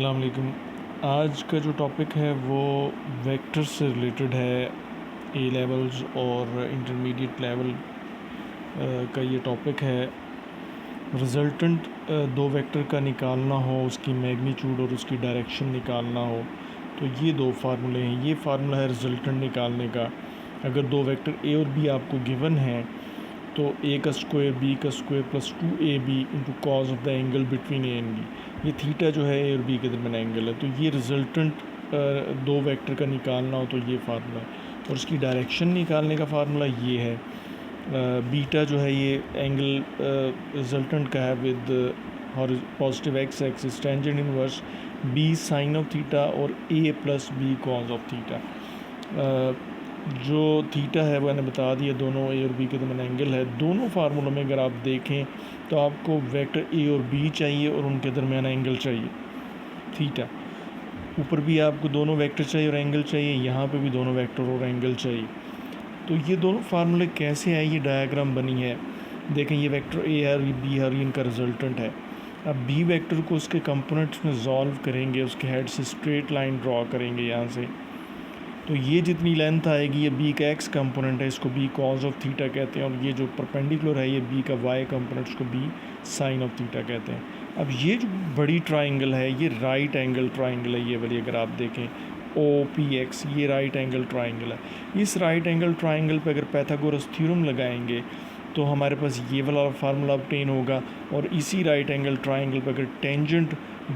अस्सलाम वालेकुम। आज का जो टॉपिक है वो वेक्टर से रिलेटेड है। ए लेवल्स और इंटरमीडिएट लेवल का ये टॉपिक है। रिज़ल्टेंट दो वेक्टर का निकालना हो, उसकी मैग्नीट्यूड और उसकी डायरेक्शन निकालना हो, तो ये दो फार्मूले हैं। ये फार्मूला है रिज़ल्टेंट निकालने का। अगर दो वेक्टर ए और बी आपको गिवन हैं तो ए का स्क्वायर बी का square plus 2ab into cos of the angle between A and B. ये थीटा जो है ए और बी के दरमियान एंगल है। तो ये रिज़ल्टेंट दो वेक्टर का निकालना हो तो ये फार्मूला है। और उसकी डायरेक्शन निकालने का फार्मूला ये है। बीटा जो है ये एंगल रिज़ल्टेंट का है with positive X axis tangent inverse B sine of theta और A plus B cos of theta. जो थीटा है वो मैंने बता दिया, दोनों ए और बी के दरमियान एंगल है। दोनों फार्मूलों में अगर आप देखें तो आपको वेक्टर ए और बी चाहिए और उनके दरमियान एंगल चाहिए थीटा। ऊपर भी आपको दोनों वेक्टर चाहिए और एंगल चाहिए, यहाँ पे भी दोनों वेक्टर और एंगल चाहिए। तो ये दोनों फार्मूले कैसे आए, ये डायग्राम बनी है। देखें ये वेक्टर ए है और ये बी है और इनका रिजल्टेंट है। अब बी वेक्टर को उसके कंपोनेंट्स में सॉल्व करेंगे, उसके हेड से स्ट्रेट लाइन ड्रॉ करेंगे यहाँ से। तो ये जितनी लेंथ आएगी ये बी का एक्स कंपोनेंट है, इसको बी कॉज ऑफ थीटा कहते हैं। और ये जो परपेंडिकुलर है ये बी का वाई कंपोनेंट, उसको बी साइन ऑफ थीटा कहते हैं। अब ये जो बड़ी ट्राइंगल है ये राइट एंगल ट्राइंगल है। ये वाली अगर आप देखें ओ पी एक्स, ये राइट एंगल ट्राइंगल है। इस राइट एंगल ट्राइंगल पे अगर पाइथागोरस थ्योरम लगाएंगे तो हमारे पास ये वाला फार्मूला ऑब्टेन होगा। और इसी राइट एंगल ट्राइंगल पर अगर टेंजेंट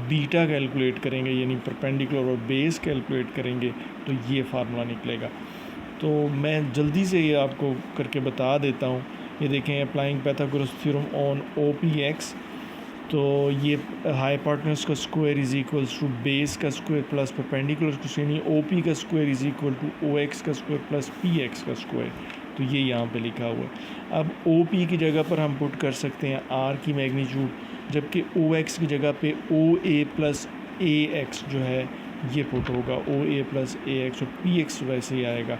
बीटा कैलकुलेट करेंगे यानी परपेंडिकुलर और बेस कैलकुलेट करेंगे तो ये फार्मूला निकलेगा। तो मैं जल्दी से ये आपको करके बता देता हूँ। ये देखें applying Pythagoras theorem on O P X, तो ये हाइपोटेन्यूज का square is equals to base का स्क्वायर प्लस परपेंडिकुलर का स्क्वायर, यानी ओ पी का square is equal to O X का स्क्वायर प्लस पी एक्स का स्क्वायर। तो ये यहाँ पे लिखा हुआ है। अब ओ पी की जगह पर हम पुट कर सकते हैं आर की मैग्नीट्यूड, जबकि ओ एक्स की जगह पे ओ ए प्लस ए एक्स जो है ये पुट होगा, ओ ए प्लस ए एक्स, और पी एक्स वैसे ही आएगा।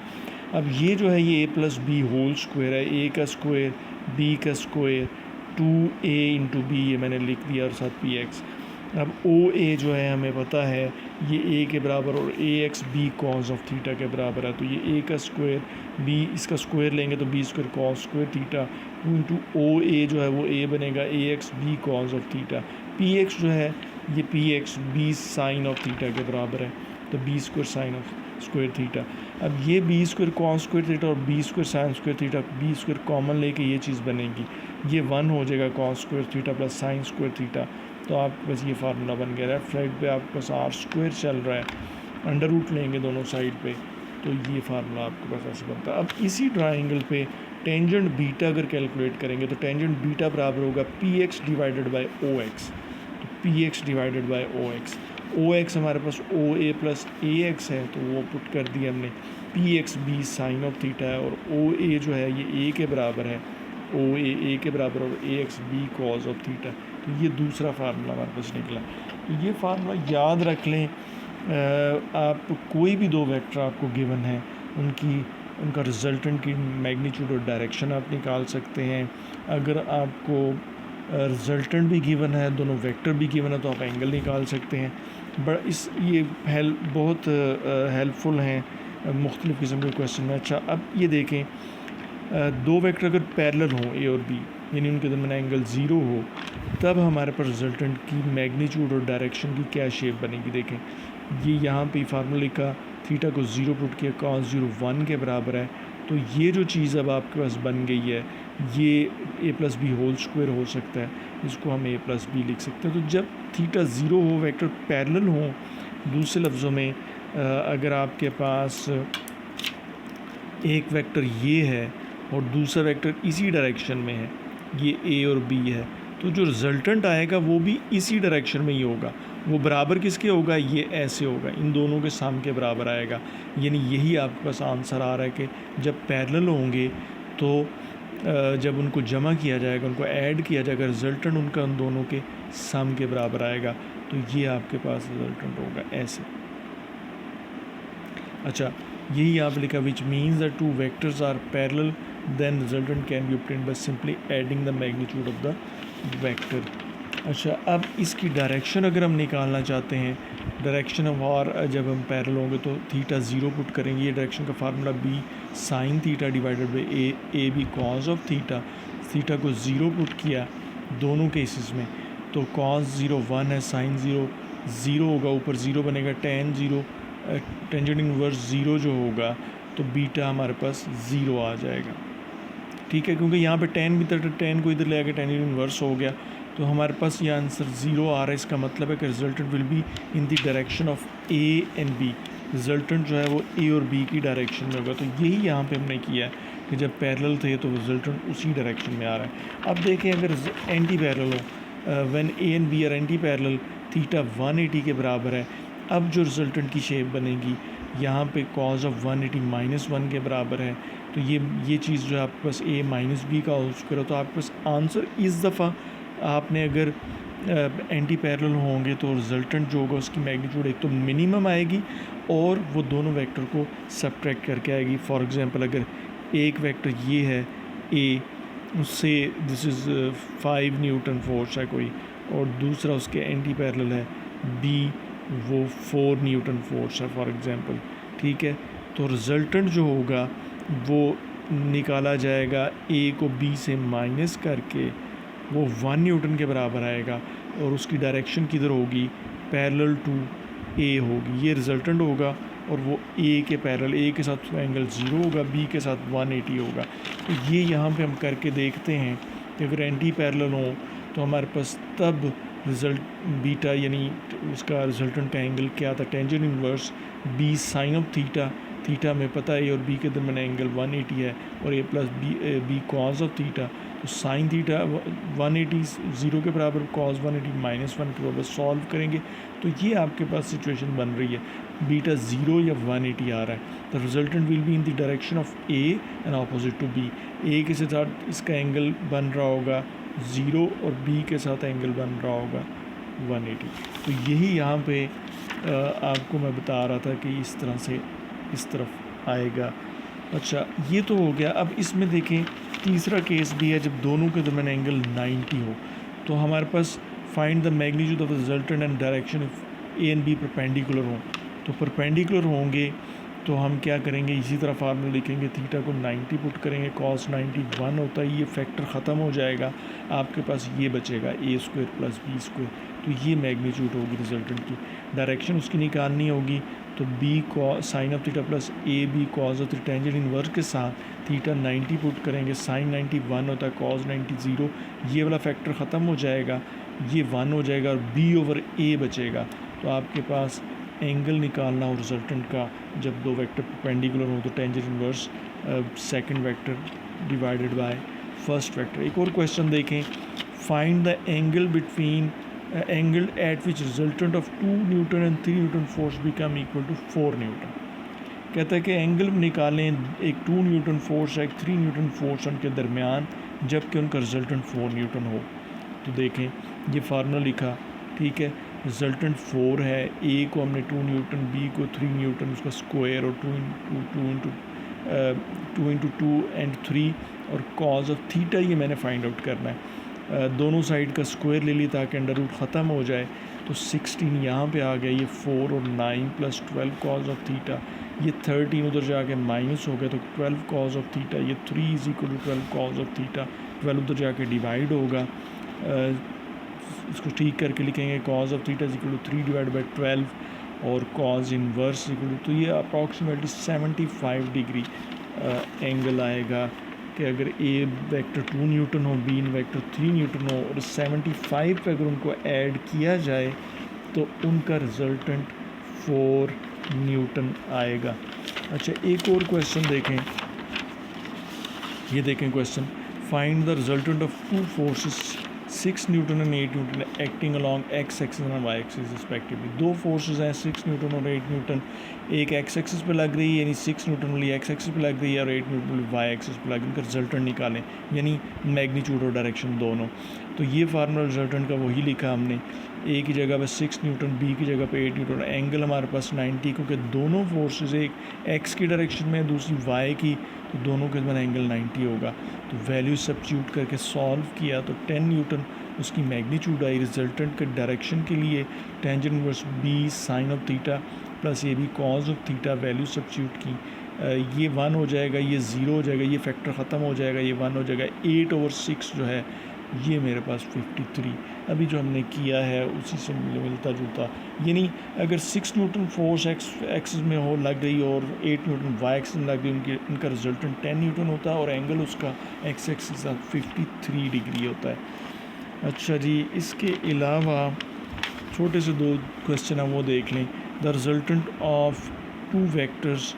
अब ये जो है ये ए प्लस बी होल स्क्वायर है, ए का स्क्वायर बी का स्क्वायर 2a इंटू बी, ये मैंने लिख दिया और साथ पी एक्स। अब ओ ए जो है हमें पता है ये ए के बराबर और A X B cos of theta के बराबर है। तो ये ए का स्क्वायर बी, इसका स्क्वायर लेंगे तो B square cos square theta, 2 into O A जो है वो ए बनेगा A X B cos of theta. P X जो है ये P X B sine of theta के बराबर है, तो B square sine of square theta. अब ये B square cos square theta और B square sine square theta, B square common लेके ये चीज़ बनेगी, ये 1 हो जाएगा cos square theta plus sign square theta. तो आपके पास ये फार्मूला बन गया। लेफ्ट साइड पे आपके पास आर स्क्वायर चल रहा है, अंडर रूट लेंगे दोनों साइड पे, तो ये फार्मूला आपके पास ऐसे बनता है। अब इसी ट्राइंगल पे टेंजेंट बीटा अगर कैलकुलेट करेंगे तो टेंजेंट बीटा बराबर होगा P X divided by O X. तो P X divided by O X, O X हमारे पास ओ ए प्लस ए एक्स है तो वो पुट कर दिया हमने, P X B sine of theta है, और ओ ए जो है ये ए के बराबर है, ओ ए के बराबर और A X B cos of theta. तो ये दूसरा फार्मूला हमारे पास निकला। तो ये फार्मूला याद रख लें। आप कोई भी दो वेक्टर आपको गिवन है उनका रिजल्टेंट की मैग्नीट्यूड और डायरेक्शन आप निकाल सकते हैं। अगर आपको रिजल्टेंट भी गिवन है, दोनों वेक्टर भी गिवन है, तो आप एंगल निकाल सकते हैं। ये बहुत हेल्पफुल हैं मुख्तलिफ़ किस्म के क्वेश्चन में। अच्छा, अब ये देखें दो वेक्टर अगर पैरेलल हों ए और बी, यानी उनके दरमियान एंगल 0 हो, तब हमारे पास रिजल्टेंट की मैग्नीट्यूड और डायरेक्शन की क्या शेप बनेगी। देखें ये यहाँ पे फार्मूला लिखा, थीटा को 0 पुट किया, cos 0 1 के बराबर है। तो ये जो चीज़ अब आपके पास बन गई है ये ए प्लस बी होल स्क्वायर हो सकता है, इसको हम ए प्लस बी लिख सकते हैं। तो जब थीटा 0 हो, वेक्टर पैरेलल हो, दूसरे लफ्ज़ों में अगर आपके पास एक वेक्टर ये है और दूसरा वेक्टर इसी डायरेक्शन में है, ये ए और बी है, तो जो रिजल्टेंट आएगा वो भी इसी डायरेक्शन में ही होगा। वो बराबर किसके होगा, ये ऐसे होगा, इन दोनों के सम के बराबर आएगा। यानी यही आपके पास आंसर आ रहा है कि जब पैरेलल होंगे तो जब उनको जमा किया जाएगा, उनको ऐड किया जाएगा, रिजल्टेंट उनका उन दोनों के सम के बराबर आएगा। तो ये आपके पास रिजल्टेंट होगा ऐसे। अच्छा, यही आप लिखा which means that two vectors are parallel then resultant can be obtained by simply adding the magnitude of the vector. अच्छा, अब इसकी डायरेक्शन अगर हम निकालना चाहते हैं डायरेक्शन ऑफ आर जब हम पैरेलल होंगे तो थीटा 0 पुट करेंगे। ये डायरेक्शन का formula B sine theta divided by A B cos of theta. Theta को 0 पुट किया दोनों केसेस में, तो कॉस 0 1 है, साइन 0 0 होगा, ऊपर 0 बनेगा, टेन 0 टेंजेंट इनवर्स 0 जो होगा तो बीटा हमारे पास 0 आ जाएगा। ठीक है, क्योंकि यहाँ पे टेन भी था, टेन को इधर ले आके टेंजेंट इनवर्स हो गया, तो हमारे पास ये आंसर 0 आ रहा है। इसका मतलब है कि resultant will be in the direction of A and B. Resultant जो है वो ए और बी की डायरेक्शन में होगा। तो यही यहाँ पे हमने किया है कि जब पैरेलल थे तो रिजल्टेंट उसी डायरेक्शन में आ रहा है। अब देखें अगर एंटी पैरेलल हो, when A and B are anti parallel, theta 180 के बराबर है। अब जो रिजल्टेंट की शेप बनेगी यहाँ पे कॉज ऑफ 180 -1 के बराबर है, तो ये चीज़ जो है आपके पास a माइनस बी का होल स्क्वायर हो, तो आपके पास आंसर इस दफ़ा आपने अगर एंटी पैरेलल होंगे तो रिजल्टेंट जो होगा उसकी मैग्नीट्यूड एक तो मिनिमम आएगी और वो दोनों वेक्टर को सब्ट्रैक्ट करके आएगी। फॉर एग्जांपल अगर एक वेक्टर ये है a, उससे दिस इज़ 5 न्यूटन फोर्स है कोई, और दूसरा उसके एंटी पैरेलल है b, वो 4 न्यूटन फोर्स है फॉर एग्जांपल। ठीक है, तो रिजल्टेंट जो होगा वो निकाला जाएगा a को b से माइनस करके, वो 1 न्यूटन के बराबर आएगा और उसकी डायरेक्शन किधर होगी, पैरेलल टू a होगी। ये रिजल्टेंट होगा और वो a के पैरेलल, a के साथ एंगल 0 होगा, b के साथ 180 होगा। तो ये यहाँ पे हम करके देखते हैं कि अगर एंटी पैरेलल हो तो हमारे पास तब रिज़ल्ट बीटा यानी उसका रिजल्टेंट का एंगल क्या था, tangent inverse b sine of theta. Theta में पता है a और b के दरमियान एंगल 180 है और a plus B cos of theta, तो साइन थीटा 180 0 के बराबर, कॉज 180 -1 के बराबर सॉल्व करेंगे तो ये आपके पास सिचुएशन बन रही है, बीटा 0 या 180 आ रहा है। The resultant will be in the direction of a and opposite to b। a के साथ इसका एंगल बन रहा होगा 0 और b के साथ एंगल बन रहा होगा 180। तो यही यहाँ पे आपको मैं बता रहा था कि इस तरह से इस तरफ आएगा। अच्छा, ये तो हो गया। अब इसमें देखें तीसरा केस भी है जब दोनों के दरमियान एंगल 90 हो, तो हमारे पास find the magnitude of the resultant and direction if A and B perpendicular हों। तो परपेंडिकुलर होंगे तो हम क्या करेंगे, इसी तरह फार्मूला लिखेंगे, थीटा को 90 पुट करेंगे, कॉस 91 होता है, ये फैक्टर ख़त्म हो जाएगा, आपके पास ये बचेगा a square plus b square. तो ये मैग्नीट्यूड होगी रिजल्टेंट की। डायरेक्शन उसकी निकालनी होगी तो b sine of theta plus a b cos of theta, tangent inverse के साथ थीटा 90 पुट करेंगे, साइन 91 होता है, कॉस 90 0, ये वाला फैक्टर ख़त्म हो जाएगा, ये 1 हो जाएगा और b ओवर a बचेगा। तो आपके पास एंगल निकालना हो रिजल्टेंट का जब दो वेक्टर परपेंडिकुलर हो तो tangent inverse second vector divided by first vector. एक और क्वेश्चन देखें, find the angle between angle at which resultant of 2 newton and 3 newton force become equal to 4 newton. कहता है कि एंगल निकालें एक 2 न्यूटन फोर्स है एक 3 न्यूटन फोर्स उनके दरमियान जबकि उनका रिजल्टेंट 4 न्यूटन हो। तो देखें ये फार्मूला लिखा, ठीक है, रिजल्टेंट 4 है, a को हमने 2 न्यूटन, b को 3 न्यूटन, उसका स्क्वायर और 2 इंटू 2 एंड 3 और कॉज ऑफ थीटा ये मैंने फाइंड आउट करना है। दोनों साइड का स्क्वायर ले ली ताकि अंडर रूट ख़त्म हो जाए, तो 16 यहाँ पे आ गया, ये 4 और 9 प्लस 12 कॉज ऑफ थीटा, ये 13 उधर जाके माइनस हो गया तो 12 कॉज ऑफ थीटा, ये 3 is equal to 12 cos of theta, 12 उधर जाके डिवाइड होगा, इसको ठीक करके लिखेंगे cos of theta is equal to 3 divide by 12 और कॉज इनवर्स इक्वल टू, तो ये अप्रॉक्सीमेटली 75 डिग्री एंगल आएगा कि अगर ए वेक्टर 2 न्यूटन हो, बी वेक्टर 3 न्यूटन हो और 75 पे अगर उनको ऐड किया जाए तो उनका रिजल्टेंट 4 न्यूटन आएगा। अच्छा, एक और क्वेश्चन देखें, ये देखें question, find the resultant of 2 forces 6 newton and 8 newton acting along X axis and Y axis respectively. दो फोर्सेस हैं 6 न्यूटन और 8 न्यूटन, एक एक्स एक्सिस पे लग रही है यानी 6 न्यूटन वाली एक्स एक्सिस पे लग रही है और 8 न्यूटन वाली वाई एक्सिस पे लग रही है, इनका रिजल्टेंट निकालें यानी मैग्नीट्यूड और डायरेक्शन दोनों। तो ये फार्मूला रिजल्टेंट का वही लिखा हमने, ए की जगह पे 6 न्यूटन, बी की जगह पे 8 न्यूटन, एंगल हमारे पास 90 क्योंकि दोनों फोर्सेस एक एक्स की डायरेक्शन में दूसरी वाई की, तो दोनों के दरमियान एंगल 90 होगा। तो वैल्यू सब्स्टिट्यूट करके सॉल्व किया तो 10 न्यूटन उसकी मैग्नीट्यूड आई, रिजल्टेंट के डायरेक्शन के लिए tangent inverse B sine of theta plus A B cos of theta value substitute की, ये 1 हो जाएगा, ये 0 हो जाएगा, ये फैक्टर ख़त्म हो जाएगा, ये 1 हो जाएगा, 8/6 जो है ये मेरे पास 53। अभी जो हमने किया है उसी से मिलता जुलता, यानी अगर 6 न्यूटन फोर्स एक्सिस में हो लग गई और 8 न्यूटन वाई एक्सिस में लग गई, उनका रिजल्टेंट 10 न्यूटन होता है और एंगल उसका एक्स एक्सिस के साथ 53 डिग्री होता है। अच्छा जी, इसके अलावा छोटे से 2 क्वेश्चन हम वो देख लें। The resultant of 2 vectors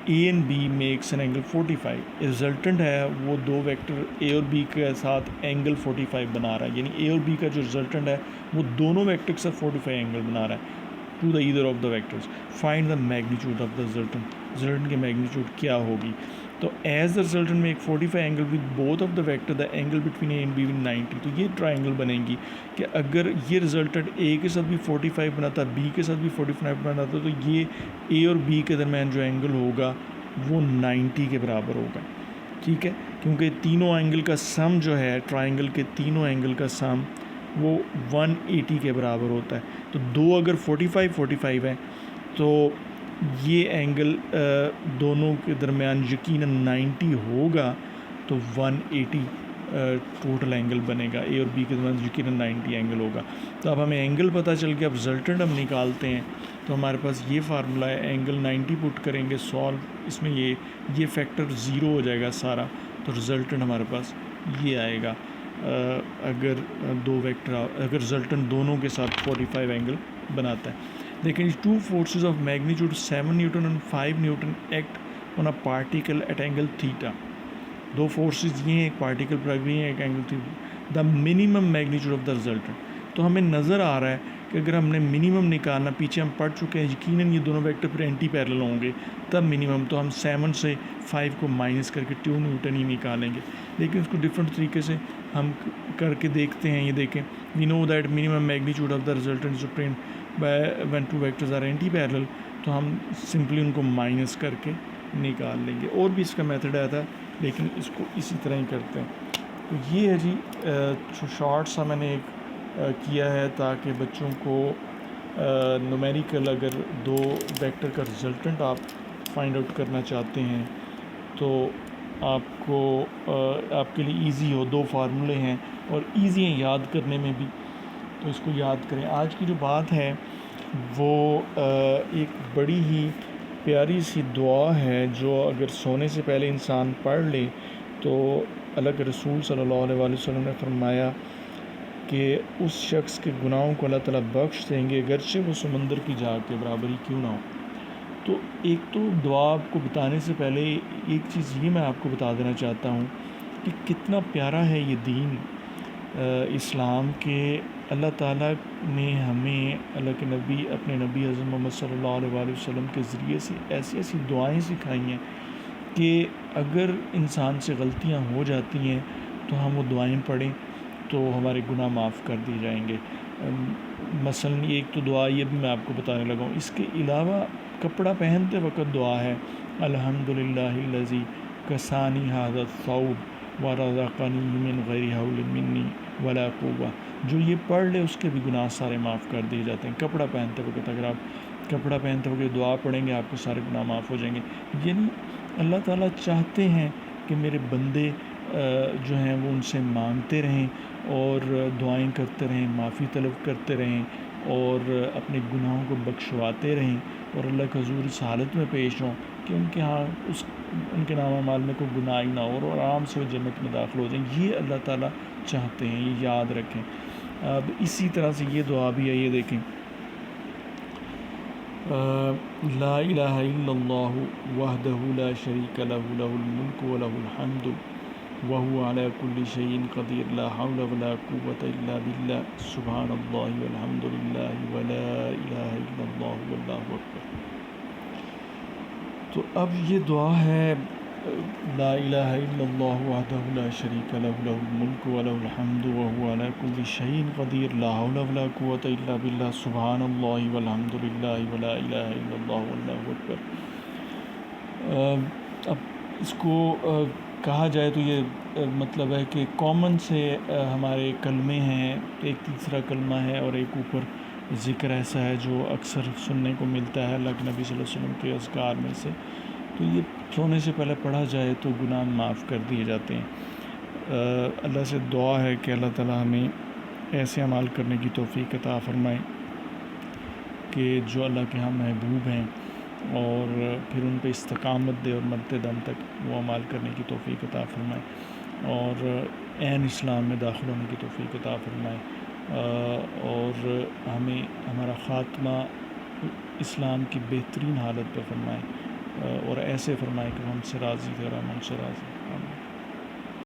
A and B makes an angle 45। Resultant है वो 2 वेक्टर ए और बी के साथ एंगल 45 बना रहा है, यानी ए और बी का जो रिजल्टेंट है वो दोनों वेक्टर के साथ 45 एंगल बना रहा है to the either of the vectors. Find the magnitude of the resultant की मैग्नीट्यूड क्या होगी। तो एज द रिजल्टेंट में एक 45 angle with both of the vector the angle between A and B with 90। तो ये ट्राइंगल बनेगी कि अगर ये रिजल्टेंट ए के साथ भी 45 बनाता, बी के साथ भी 45 बनाता, तो ये ए और बी के दरमियान जो एंगल होगा वो 90 के बराबर होगा। ठीक है, क्योंकि तीनों एंगल का सम जो है, ट्राइंगल के तीनों एंगल का सम वो 180 के बराबर होता है। तो 2 अगर 45 है तो ये एंगल दोनों के दरमियान यकीनन 90 होगा, तो 180 टोटल एंगल बनेगा। ए और बी के दरमियान यकीनन 90 एंगल होगा। तो अब हमें एंगल पता चल गया, अब रिजल्टेंट हम निकालते हैं। तो हमारे पास ये फार्मूला है, एंगल 90 पुट करेंगे सॉल्व, इसमें ये फैक्टर 0 हो जाएगा सारा, तो रिजल्टेंट हमारे पास ये आएगा। अगर 2 वेक्टर, अगर रिजल्टेंट दोनों के साथ 45 एंगल बनाता है। लेकिन 2 forces of magnitude 7 Newton and 5 Newton act on a particle at angle theta. 2 forces ये हैं, एक पार्टिकल पर भी है, एक angle theta. The minimum magnitude of the resultant. तो हमें नज़र आ रहा है कि अगर हमने मिनिमम निकालना, पीछे हम पढ़ चुके हैं यकीनन ये दोनों वेक्टर फिर एंटी पैरेलल होंगे तब मिनिमम, तो हम 7 से 5 को माइनस करके 2 न्यूटन ही निकालेंगे। लेकिन उसको डिफरेंट तरीके से हम करके देखते हैं। ये देखें, we know that minimum magnitude of the resultant is obtained when 2 vectors are anti parallel, तो हम सिंपली उनको माइनस करके निकाल लेंगे। और भी इसका मेथड आया था, लेकिन इसको इसी तरह ही करते हैं। तो ये है जी शॉर्ट सा मैंने एक किया है ताकि बच्चों को न्यूमेरिकल अगर 2 वेक्टर का रिजल्टेंट आप फाइंड आउट करना चाहते हैं तो आपको आपके लिए इजी हो। 2 फार्मूले हैं और इजी हैं याद करने में भी, तो इसको याद करें। आज की जो बात है वो एक बड़ी ही प्यारी सी दुआ है जो अगर सोने से पहले इंसान पढ़ ले तो अल्लाह के रसूल सल्लल्लाहु अलैहि वसल्लम ने फरमाया कि उस शख्स के गुनाहों को अल्लाह ताला बख्श देंगे, अगरचे वो समंदर की झाग के बराबर ही क्यों ना हो। तो एक तो दुआ आपको बताने से पहले एक चीज़ ये मैं आपको बता देना चाहता हूँ कि कितना प्यारा है ये दीन इस्लाम के। अल्लाह ताला ने हमें, अल्लाह के नबी, अपने नबी हज़रत मोहम्मद सल्लल्लाहु अलैहि वसल्लम के ज़रिए से ऐसी ऐसी दुआएं सिखाई हैं कि अगर इंसान से गलतियां हो जाती हैं तो हम वो दुआएं पढ़ें तो हमारे गुनाह माफ़ कर दिए जाएंगे। मसलन एक तो दुआ ये भी मैं आपको बताने लगा हूँ। इसके अलावा कपड़ा पहनते वक्त दुआ है, अल्हम्दुलिल्लाहिल्लज़ी कसानी हाज़ा सौब व रज़क़नी मिन गैरि हौल मिन्नी वला कुव्वा। जो ये पढ़ ले उसके भी गुनाह सारे माफ़ कर दिए जाते हैं। कपड़ा पहनते वक्त, अगर आप कपड़ा पहनते वक्त दुआ पढ़ेंगे आपके सारे गुनाह माफ़ हो जाएंगे। यानी अल्लाह ताला चाहते हैं कि मेरे बंदे जो हैं वो उनसे मांगते रहें और दुआएं करते रहें, माफ़ी तलब करते रहें और अपने गुनाहों को बख्शवाते रहें और अल्लाह के हुज़ूर इस हालत में पेश हों कि उनके यहाँ उनके नाम माल में कोई गुनाह ही ना हो और आराम से वो जन्नत में दाखिल हो जाएं। ये अल्लाह ताला चाहते हैं, ये याद रखें। अब इसी तरह से ये दुआ भी है, ये देखें, ला इलाहा इल्लल्लाहु वहदहु ला शरीका लहु लहुल मुल्कु व लहुल हम्दु व हुवा अला कुल्लि शैइन क़दीर ला हौला वला कुव्वता इल्ला बिल्लाह सुब्हानल्लाहि वल्हम्दुलिल्लाहि व ला इलाहा इल्लल्लाहु वल्लाहु अकबर। तो अब ये दुआ है, ला इलाहा इल्लल्लाहु वहदहु ला शरीका लहु लहुल मुल्कु व लहुल हम्दु व हुवा अला कुल्लि शैइन क़दीर ला हौला वला कुव्वता इल्ला बिल्लाह सुब्हानल्लाहि वल्हम्दुलिल्लाहि व ला इलाहा इल्लल्लाहु वल्लाहु अकबर। अब इसको कहा जाए तो ये मतलब है कि कॉमन से हमारे कलमे हैं, एक तीसरा कलमा है और एक ऊपर ज़िक्र ऐसा है जो अक्सर सुनने को मिलता है अल्लाह के नबी सल्लल्लाहु अलैहि वसल्लम के अज़कार में से। तो ये सोने से पहले पढ़ा जाए तो गुनाह माफ़ कर दिए जाते हैं। अल्लाह से दुआ है कि अल्लाह ताला हमें ऐसे अमाल करने की तौफ़ीक़ अता फ़रमाए कि जो अल्लाह के यहाँ महबूब हैं, और फिर उन पे इस्तकामत दे और मरते दम तक वो अमाल करने की तौफ़ीक़ अता फ़रमाए और ऐन इस्लाम में दाखिल होने की तौफ़ीक़ अता फ़रमाए, और हमें हमारा ख़ात्मा इस्लाम की बेहतरीन हालत पे फ़रमाए, और ऐसे फ़रमाए कि वो हमसे राज़ी थे और हम उनसे राज़ी।